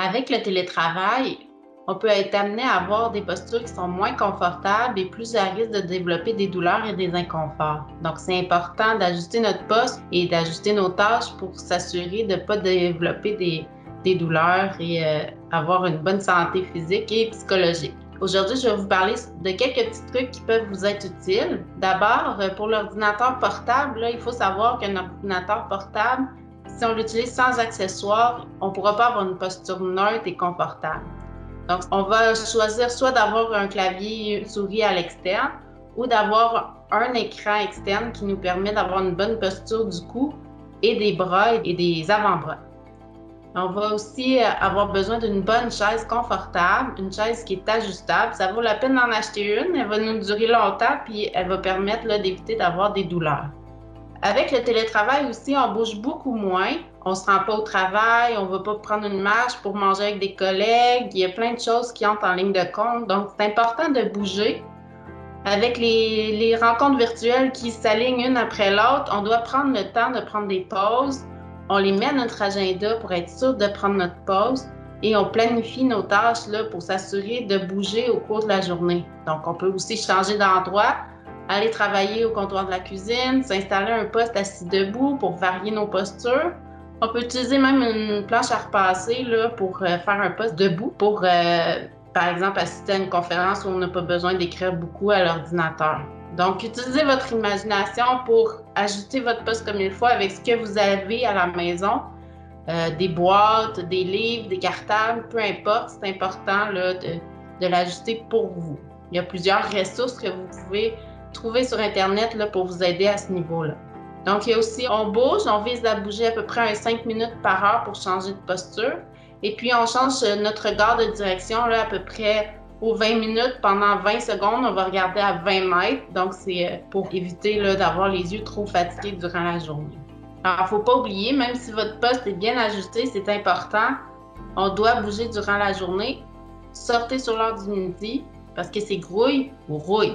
Avec le télétravail, on peut être amené à avoir des postures qui sont moins confortables et plus à risque de développer des douleurs et des inconforts. Donc, c'est important d'ajuster notre poste et d'ajuster nos tâches pour s'assurer de ne pas développer des douleurs et avoir une bonne santé physique et psychologique. Aujourd'hui, je vais vous parler de quelques petits trucs qui peuvent vous être utiles. D'abord, pour l'ordinateur portable, là, il faut savoir qu'un ordinateur portable, si on l'utilise sans accessoires, on ne pourra pas avoir une posture neutre et confortable. Donc, on va choisir soit d'avoir un clavier, une souris à l'externe ou d'avoir un écran externe qui nous permet d'avoir une bonne posture du cou et des bras et des avant-bras. On va aussi avoir besoin d'une bonne chaise confortable, une chaise qui est ajustable. Ça vaut la peine d'en acheter une, elle va nous durer longtemps puis elle va permettre d'éviter d'avoir des douleurs. Avec le télétravail aussi, on bouge beaucoup moins. On ne se rend pas au travail, on ne va pas prendre une marche pour manger avec des collègues. Il y a plein de choses qui entrent en ligne de compte. Donc, c'est important de bouger. Avec les rencontres virtuelles qui s'alignent une après l'autre, on doit prendre le temps de prendre des pauses. On les met à notre agenda pour être sûr de prendre notre pause et on planifie nos tâches là, pour s'assurer de bouger au cours de la journée. Donc, on peut aussi changer d'endroit, aller travailler au comptoir de la cuisine, s'installer un poste assis debout pour varier nos postures. On peut utiliser même une planche à repasser là, pour faire un poste debout pour, par exemple, assister à une conférence où on n'a pas besoin d'écrire beaucoup à l'ordinateur. Donc, utilisez votre imagination pour ajuster votre poste comme il faut avec ce que vous avez à la maison. Des boîtes, des livres, des cartables, peu importe, c'est important là, de l'ajuster pour vous. Il y a plusieurs ressources que vous pouvez trouver sur Internet là, pour vous aider à ce niveau-là. Donc, il y a aussi, on bouge, on vise à bouger à peu près 5 minutes par heure pour changer de posture. Et puis, on change notre regard de direction là, à peu près aux 20 minutes. Pendant 20 secondes, on va regarder à 20 mètres. Donc, c'est pour éviter là, d'avoir les yeux trop fatigués durant la journée. Alors, il ne faut pas oublier, même si votre poste est bien ajusté, c'est important, on doit bouger durant la journée. Sortez sur l'heure du midi parce que c'est grouille ou rouille.